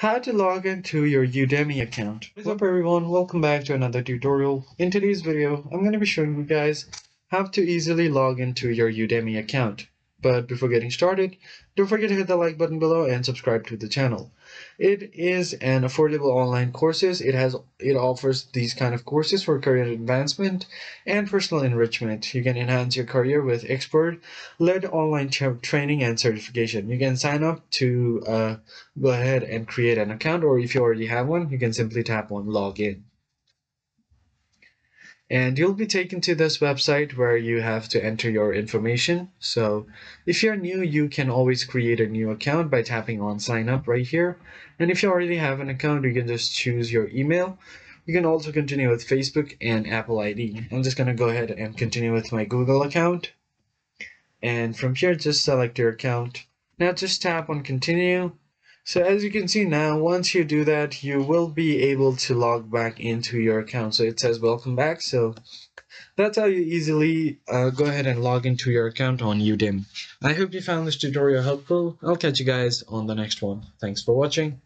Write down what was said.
How to log into your Udemy account. What's up everyone, welcome back to another tutorial. In today's video, I'm going to be showing you guys how to easily log into your Udemy account. But before getting started, don't forget to hit the like button below and subscribe to the channel. It is an affordable online courses. It offers these kind of courses for career advancement and personal enrichment. You can enhance your career with expert-led online training and certification. You can sign up to go ahead and create an account, or if you already have one, you can simply tap on login. And you'll be taken to this website where you have to enter your information. So if you're new, you can always create a new account by tapping on sign up right here. And if you already have an account, you can just choose your email. You can also continue with Facebook and Apple ID. I'm just going to go ahead and continue with my Google account. And from here, just select your account. Now just tap on continue. So as you can see now, once you do that, you will be able to log back into your account. So it says welcome back. So that's how you easily go ahead and log into your account on Udemy. I hope you found this tutorial helpful. I'll catch you guys on the next one. Thanks for watching.